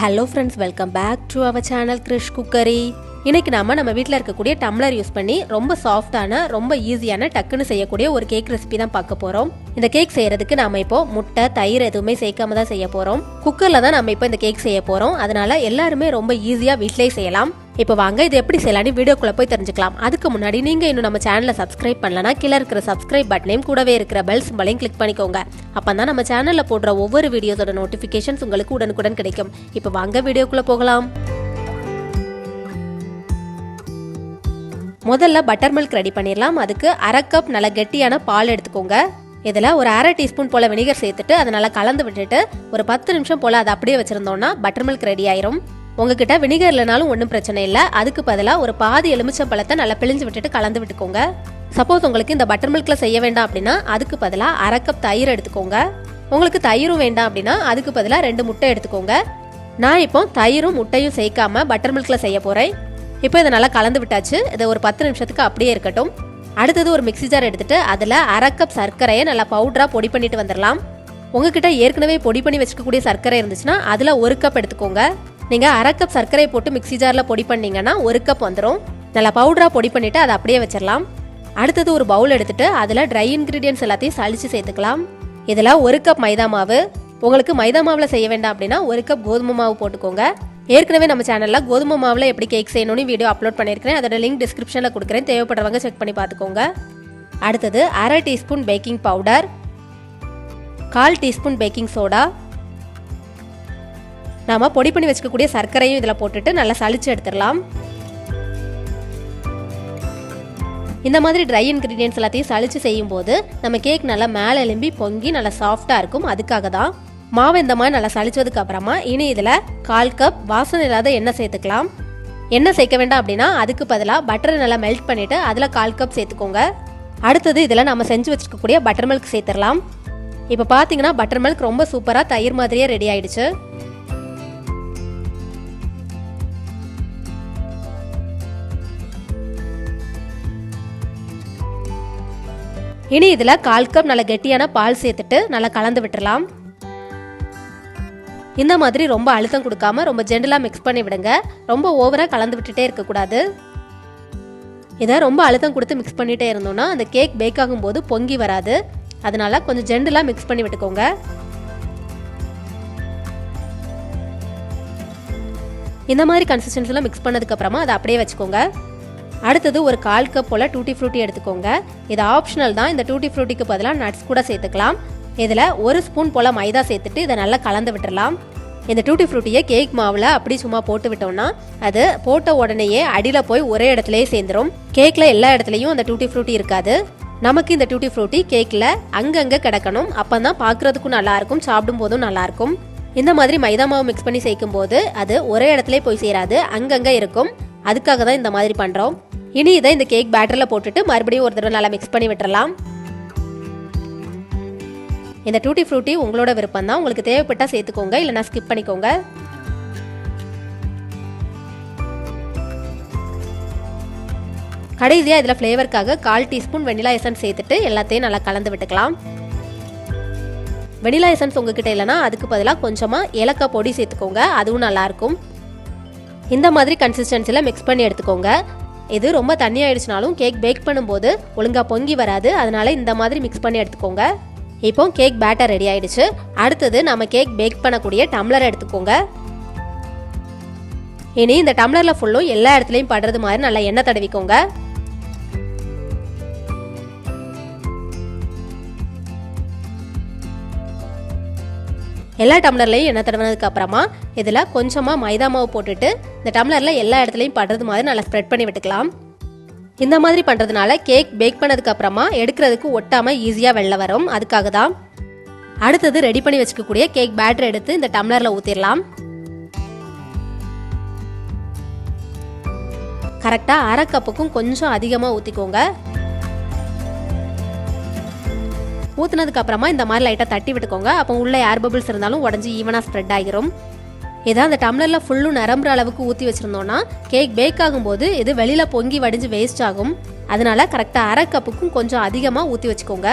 Hello friends, welcome back to our channel Krish cookery. இன்னைக்கு நம்ம வீட்டில் இருக்கக்கூடிய டம்ளர் யூஸ் பண்ணி ரொம்ப சாஃப்டான, ரொம்ப ஈஸியான, டக்குன்னு செய்யக்கூடிய ஒரு கேக் ரெசிபி தான் பார்க்க போகிறோம். இந்த கேக் செய்யறதுக்கு நாம இப்போ முட்டை, தயிர் எதுவுமே சேர்க்காம தான் செய்ய போகிறோம். குக்கரில் தான் நம்ம இப்போ இந்த கேக் செய்ய போகிறோம். அதனால எல்லாருமே ரொம்ப ஈஸியாக வீட்டிலேயே செய்யலாம். இப்போ வாங்க இது எப்படி செய்யலாம்னு வீடியோக்குள்ள போய் தெரிஞ்சுக்கலாம். அதுக்கு முன்னாடி நீங்க இன்னும் நம்ம சேனலை சப்ஸ்கிரைப் பண்ணலனா கீழே இருக்கிற சப்ஸ்கிரைப் பட்டனையும் கூடவே இருக்கிற பெல் சிம்பலையும் கிளிக் பண்ணிக்கோங்க. அப்பதான் நம்ம சேனல்ல போடுற ஒவ்வொரு வீடியோஸோட நோட்டிபிகேஷன்ஸ் உங்களுக்கு உடனுக்குடன் கிடைக்கும். இப்போ வாங்க வீடியோக்குள்ள போகலாம். முதல்ல பட்டர் மில்க் ரெடி பண்ணிடலாம். அதுக்கு அரை கப் நல்ல கெட்டியான பால் எடுத்துக்கோங்க. இதில் ஒரு அரை டீஸ்பூன் போல வினிகர் சேர்த்துட்டு அதை நல்லா கலந்து விட்டுட்டு ஒரு 10 நிமிஷம் போல அதை அப்படியே வச்சிருந்தோம்னா பட்டர் மில்க் ரெடி ஆயிரும். உங்ககிட்ட வினிகர் இல்லைனாலும் ஒன்றும் பிரச்சனை இல்லை. அதுக்கு பதிலாக ஒரு பாதி எலுமிச்சம் பழத்தை நல்லா பிழிஞ்சு விட்டுட்டு கலந்து விட்டுக்கோங்க. சப்போஸ் உங்களுக்கு இந்த பட்டர் மில்க்ல செய்ய வேண்டாம் அப்படின்னா அதுக்கு பதிலாக அரை கப் தயிர் எடுத்துக்கோங்க. உங்களுக்கு தயிரும் வேண்டாம் அப்படின்னா அதுக்கு பதிலாக 2 முட்டை எடுத்துக்கோங்க. நான் இப்போ தயிரும் முட்டையும் சேர்க்காம பட்டர் மில்க்ல செய்ய போறேன். இப்போ இதை நல்லா கலந்து விட்டாச்சு. இதை ஒரு 10 நிமிஷத்துக்கு அப்படியே இருக்கட்டும். அடுத்தது ஒரு மிக்ஸி ஜார் எடுத்துட்டு அதில் அரை கப் சர்க்கரையை நல்லா பவுடரா பொடி பண்ணிட்டு வந்துடலாம். உங்ககிட்ட ஏற்கனவே பொடி பண்ணி வச்சுக்கக்கூடிய சர்க்கரை இருந்துச்சுன்னா அதில் 1 கப் எடுத்துக்கோங்க. நீங்க அரை கப் சர்க்கரையை போட்டு மிக்ஸி ஜார்ல பொடி பண்ணீங்கன்னா 1 கப் வந்துடும். நல்லா பவுடரா பொடி பண்ணிட்டு அதை அப்படியே வச்சிடலாம். அடுத்தது ஒரு பவுல் எடுத்துட்டு அதில் ட்ரை இன்கிரீடியன்ஸ் எல்லாத்தையும் சளிச்சு சேர்த்துக்கலாம். இதில் 1 கப் மைதா மாவு. உங்களுக்கு மைதா மாவுல செய்ய வேண்டாம் அப்படின்னா 1 கப் கோதுமை மாவு போட்டுக்கோங்க. ஏற்கனவே நம்ம சேனல்ல கோதுமை மாவுல எப்படி கேக் செய்யணும்னு வீடியோ அப்லோட் பண்ணியிருக்கிறேன். அதோட லிங்க் டிஸ்கிரிப்ஷன்ல கொடுக்குறேன். தேவைப்படுறவங்க செக் பண்ணி பார்த்துக்கோங்க. அடுத்தது அரை teaspoon baking powder, 1/4 teaspoon baking soda. நாம பொடி பண்ணி வச்சுக்கக்கூடிய சர்க்கரையும் இதில் போட்டுட்டு நல்லா சளிச்சு எடுத்துடலாம். இந்த மாதிரி ட்ரை இன்கிரீடியன்ஸ் எல்லாத்தையும் சளிச்சு செய்யும் போது நம்ம கேக் நல்லா மேலே எலும்பி பொங்கி நல்லா சாஃப்டா இருக்கும். அதுக்காக தான் மாவை இந்த மாதிரி நல்லா சளிச்சதுக்கு அப்புறமா இனி இதில் 1/4 கப் வாசனை இல்லாத எண்ணெய் சேர்த்துக்கலாம். எண்ணெய் சேர்க்க வேண்டாம் அப்படின்னா அதுக்கு பதிலாக பட்டரை நல்லா மெல்ட் பண்ணிட்டு அதில் 1/4 கப் சேர்த்துக்கோங்க. அடுத்தது இதில் நம்ம செஞ்சு வச்சுக்கக்கூடிய பட்டர் மில்க் சேர்த்துடலாம். இப்போ பார்த்தீங்கன்னா பட்டர் மில்க் ரொம்ப சூப்பராக தயிர் மாதிரியே ரெடி ஆயிடுச்சு. இனி இதில் 1/4 கப் நல்ல கெட்டியான பால் சேர்த்துட்டு நல்லா கலந்து விட்டுறலாம். இந்த மாதிரி ரொம்ப அழுத்தம் கொடுக்காம ரொம்ப ஜென்டலாக மிக்ஸ் பண்ணி விடுங்க. ரொம்ப ஓவராக கலந்து விட்டுட்டே இருக்கக்கூடாது. இதை ரொம்ப அழுத்தம் கொடுத்து மிக்ஸ் பண்ணிட்டே இருந்தோம்னா அந்த கேக் பேக் ஆகும்போது பொங்கி வராது. அதனால கொஞ்சம் ஜென்டலாக மிக்ஸ் பண்ணி விட்டுக்கோங்க. இந்த மாதிரி கன்சிஸ்டன்சியில் மிக்ஸ் பண்ணதுக்கு அப்புறமா அதை அப்படியே வச்சுக்கோங்க. அடுத்தது ஒரு 1/4 கப் போல டூட்டி ஃப்ரூட்டி எடுத்துக்கோங்க. இது ஆப்ஷனல் தான். இந்த டூட்டி ஃப்ரூட்டிக்கு பதிலாக நட்ஸ் கூட சேர்த்துக்கலாம். இதில் 1 ஸ்பூன் போல மைதா சேர்த்துட்டு இதை நல்லா கலந்து விட்டுடலாம். இந்த டூட்டி ஃப்ரூட்டியை கேக் மாவில் அப்படி சும்மா போட்டு விட்டோம்னா அது போட்ட உடனேயே அடியில் போய் ஒரே இடத்துலயே சேர்ந்துடும். கேக்ல எல்லா இடத்துலையும் அந்த டூட்டி ஃப்ரூட்டி இருக்காது. நமக்கு இந்த டூட்டி ஃப்ரூட்டி கேக்ல அங்கங்க கிடக்கணும். அப்பதான் பார்க்கறதுக்கும் நல்லா இருக்கும், சாப்பிடும் போதும் நல்லா இருக்கும். இந்த மாதிரி மைதா மாவு மிக்ஸ் பண்ணி சேர்க்கும் போது அது ஒரே இடத்துல போய் சேராது, அங்கங்க இருக்கும். அதுக்காக தான் இந்த மாதிரி பண்றோம். இனி இதை இந்த கேக் பேட்டர்ல போட்டுட்டு மறுபடியும் ஒரு தடவை நல்லா மிக்ஸ் பண்ணி விட்டுறலாம். இந்த டூட்டி ஃப்ரூட்டி உங்களோட விருப்பம் தான். உங்களுக்கு தேவைப்பட்டா சேர்த்துக்கோங்க, இல்லைனா ஸ்கிப் பண்ணிக்கோங்க. கடைசியா இதுல ஃப்ளேவருக்காக 1/4 டீஸ்பூன் வெனிலா எசன்ஸ் சேர்த்துட்டு எல்லாத்தையும் நல்லா கலந்து விட்டுக்கலாம். வெனிலா எசன்ஸ் உங்ககிட்ட இல்லைனா அதுக்கு பதிலாக கொஞ்சமா ஏலக்காய் பொடி சேர்த்துக்கோங்க, அதுவும் நல்லா இருக்கும். இந்த மாதிரி கன்சிஸ்டன்சியில் மிக்ஸ் பண்ணி எடுத்துக்கோங்க. இது ரொம்ப தண்ணி ஆயிடுச்சுனாலும் கேக் பேக் பண்ணும்போது ஒழுங்கா பொங்கி வராது. அதனால இந்த மாதிரி மிக்ஸ் பண்ணி எடுத்துக்கோங்க. இப்போ கேக் பேட்டர் ரெடி ஆயிடுச்சு. அடுத்தது நம்ம கேக் பேக் பண்ணக்கூடிய டம்ளர் எடுத்துக்கோங்க. இனி இந்த டம்ளர்ல ஃபுல்லும் எல்லா இடத்துலையும் படுறது மாதிரி நல்லா எண்ணெய் தடவிக்கோங்க. எல்லா டம்ளர்லையும் எண்ணெய் தடவினதுக்கு அப்புறமா இதில் கொஞ்சமாக மைதா மாவு போட்டுட்டு இந்த டம்ளரில் எல்லா இடத்துலையும் படுறது மாதிரி நல்லா ஸ்ப்ரெட் பண்ணி விட்டுக்கலாம். இந்த மாதிரி பண்ணுறதுனால கேக் பேக் பண்ணதுக்கு அப்புறமா எடுக்கிறதுக்கு ஒட்டாமல் ஈஸியாக வெளில வரும். அதுக்காக தான். அடுத்தது ரெடி பண்ணி வச்சுக்கக்கூடிய கேக் பேட்டர் எடுத்து இந்த டம்ளரில் ஊற்றிடலாம். கரெக்டாக அரை கப்புக்கும் கொஞ்சம் அதிகமாக ஊற்றிக்கோங்க. ஊற்றுனதுக்கு அப்புறமா இந்த மாதிரி லைட்டாக தட்டி விட்டுக்கோங்க. அப்போ உள்ள ஏர் பபிள்ஸ் இருந்தாலும் உடஞ்சி ஈவனாக ஸ்ப்ரெட் ஆகிரும். இதை அந்த டம்ளரில் ஃபுல்லும் நிரம்புற அளவுக்கு ஊற்றி வச்சுருந்தோன்னா கேக் பேக் ஆகும்போது இது வெளியில் பொங்கி வடிஞ்சு வேஸ்ட் ஆகும். அதனால கரெக்டாக அரை கப்புக்கும் கொஞ்சம் அதிகமாக ஊற்றி வச்சுக்கோங்க.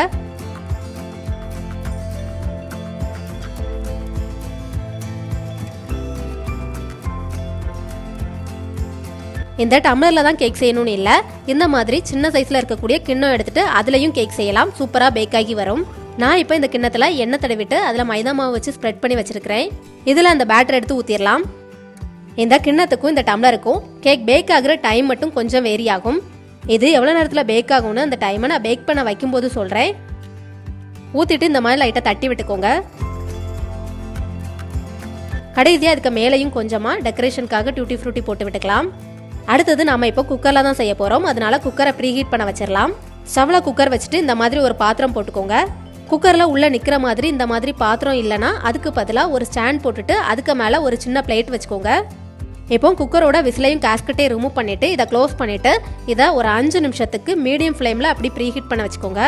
இந்த டம்ளரில் தான் கேக் செய்யணும்னு இல்லை, இந்த மாதிரி சின்ன சைஸில் இருக்கக்கூடிய கிண்ணம் எடுத்துகிட்டு அதுலேயும் கேக் செய்யலாம். சூப்பராக பேக் ஆகி வரும். நான் இப்போ இந்த கிண்ணத்தில் எண்ணெய் தடவிட்டு அதில் மைதா மாவு வச்சு ஸ்ப்ரெட் பண்ணி வச்சுருக்கிறேன். இதில் அந்த பேட்டர் எடுத்து ஊற்றிடலாம். இந்த கிண்ணத்துக்கும் இந்த டம்ளருக்கும் கேக் பேக் ஆகிற டைம் மட்டும் கொஞ்சம் வேரி ஆகும். இது எவ்வளோ நேரத்தில் பேக் ஆகும்னு அந்த டைமை நான் பேக் பண்ண வைக்கும்போது சொல்கிறேன். ஊற்றிட்டு இந்த மாதிரி லைட்டாக தட்டி விட்டுக்கோங்க. கடைசியாக இதுக்கு மேலேயும் கொஞ்சமாக டெக்கரேஷனுக்காக டியூட்டி ஃப்ரூட்டி போட்டு விட்டுக்கலாம். அடுத்தது நம்ம இப்போ குக்கரில் தான் செய்ய போகிறோம். அதனால குக்கரை ப்ரீஹீட் பண்ண வச்சிடலாம். ஸ்டவ்வில் குக்கர் வச்சுட்டு இந்த மாதிரி ஒரு பாத்திரம் போட்டுக்கோங்க. குக்கரில் உள்ளே நிற்கிற மாதிரி இந்த மாதிரி பாத்திரம் இல்லைன்னா அதுக்கு பதிலாக ஒரு ஸ்டாண்ட் போட்டுட்டு அதுக்கு மேலே ஒரு சின்ன பிளேட் வச்சுக்கோங்க. இப்போ குக்கரோட விசிலையும் கேஸ்கட்டே ரிமூவ் பண்ணிவிட்டு இதை க்ளோஸ் பண்ணிவிட்டு இதை ஒரு 5 நிமிஷத்துக்கு மீடியம் ஃப்ளேமில் அப்படி ப்ரீஹீட் பண்ண வச்சுக்கோங்க.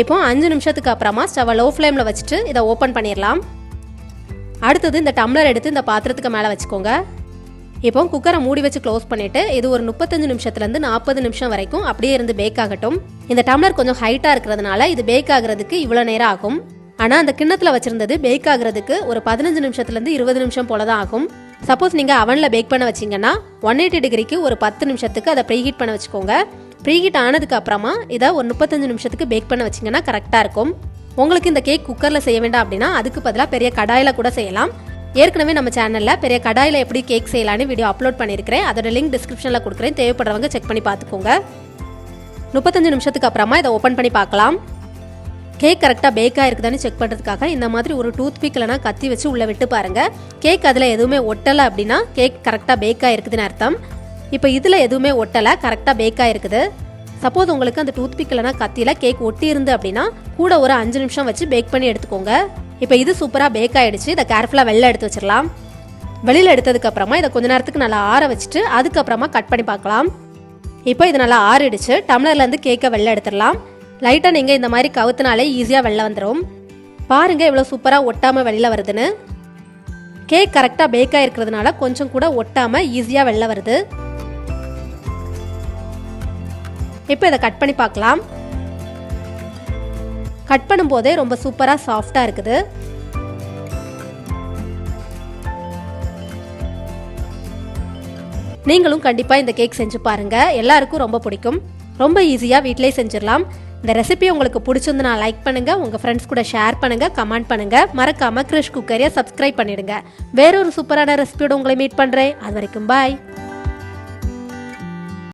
இப்போ 5 நிமிஷத்துக்கு அப்புறமா ஸ்டவ்வை லோ ஃப்ளேமில் வச்சுட்டு இதை ஓப்பன் பண்ணிடலாம். அடுத்தது இந்த டம்ளர் எடுத்து இந்த பாத்திரத்துக்கு மேலே வச்சுக்கோங்க. இப்போ குக்கரை மூடி வச்சு க்ளோஸ் பண்ணிவிட்டு இது ஒரு 35 நிமிஷத்துலேருந்து 40 நிமிஷம் வரைக்கும் அப்படியே இருந்து பேக் ஆகட்டும். இந்த டம்ளர் கொஞ்சம் ஹைட்டாக இருக்கிறதுனால இது பேக் ஆகிறதுக்கு இவ்வளோ நேரம் ஆகும். ஆனால் அந்த கிண்ணத்தில் வச்சுருந்தது பேக் ஆகிறதுக்கு ஒரு 15 நிமிஷத்துலேருந்து 20 நிமிஷம் போல தான் ஆகும். சப்போஸ் நீங்கள் அவனில் பேக் பண்ண வச்சிங்கன்னா 180 டிகிரிக்கு ஒரு 10 நிமிஷத்துக்கு அதை ப்ரீஹீட் பண்ண வச்சுக்கோங்க. ப்ரீஹீட் ஆனதுக்கு அப்புறமா இதை ஒரு 35 நிமிஷத்துக்கு பேக் பண்ண வச்சிங்கன்னா கரெக்டாக இருக்கும். உங்களுக்கு இந்த கேக் குக்கரில் செய்ய வேண்டாம் அப்படின்னா அதுக்கு பதிலாக பெரிய கடாயில் கூட செய்யலாம். ஏற்கனவே நம்ம சேனலில் பெரிய கடாயில் எப்படி கேக் செய்யலான்னு வீடியோ அப்லோட் பண்ணியிருக்கிறேன். அதோட லிங்க் டிஸ்கிரிப்ஷனில் கொடுக்குறேன். தேவைப்படுறவங்க செக் பண்ணி பார்த்துக்கோங்க. 35 நிமிஷத்துக்கு அப்புறமா இதை ஓப்பன் பண்ணி பார்க்கலாம். கேக் கரெக்டாக பேக் ஆகிருக்குதான்னு செக் பண்ணுறதுக்காக இந்த மாதிரி ஒரு டூத் பிக் இல்லைனா கத்தி வச்சு உள்ளே விட்டு பாருங்கள். கேக் அதில் எதுவுமே ஒட்டலை அப்படின்னா கேக் கரெக்டாக பேக் ஆகிருக்குதுன்னு அர்த்தம். இப்போ இதில் எதுவுமே ஒட்டலை, கரெக்டாக பேக் ஆகிருக்குது. சப்போஸ் உங்களுக்கு அந்த டூத் பிக் இல்லைனா கத்தியில் கேக் ஒட்டி இருந்து அப்படின்னா கூட ஒரு 5 நிமிஷம் வச்சு பேக் பண்ணி எடுத்துக்கோங்க. இப்போ இது சூப்பராக பேக் ஆகிடுச்சு. இதை கேர்ஃபுல்லாக வெளில எடுத்து வச்சிடலாம். வெளியில் எடுத்ததுக்கு அப்புறமா இதை கொஞ்ச நேரத்துக்கு நல்லா ஆற வச்சுட்டு அதுக்கப்புறமா கட் பண்ணி பார்க்கலாம். இப்போ இது நல்லா ஆறிடுச்சு. டம்ளர்லேருந்து கேக்கை வெளில எடுத்துடலாம். லைட்டாக நீங்கள் இந்த மாதிரி கவுத்துனாலே ஈஸியாக வெளில வந்துடும். பாருங்கள் எவ்வளோ சூப்பராக ஒட்டாமல் வெளில வருதுன்னு. கேக் கரெக்டாக பேக் ஆகிருக்கிறதுனால கொஞ்சம் கூட ஒட்டாமல் ஈஸியாக வெளில வருது. இப்போ இதை கட் பண்ணி பார்க்கலாம். கட் பண்ணும்போதே ரொம்ப சூப்பராக சாஃப்டாக இருக்குது. நீங்களும் கண்டிப்பாக இந்த கேக் செஞ்சு பாருங்கள். எல்லாருக்கும் ரொம்ப பிடிக்கும். ரொம்ப ஈஸியாக வீட்டிலே செஞ்சிடலாம். இந்த ரெசிபி உங்களுக்கு பிடிச்சிருந்துன்னா லைக் பண்ணுங்கள், உங்கள் ஃப்ரெண்ட்ஸ் கூட ஷேர் பண்ணுங்கள், கமெண்ட் பண்ணுங்கள். மறக்காமல் கிரிஷ் குக்கரியை சப்ஸ்கிரைப் பண்ணிடுங்க. வேறொரு சூப்பரான ரெசிபியோட உங்களை மீட் பண்ணுறேன். அது வரைக்கும் பாய்.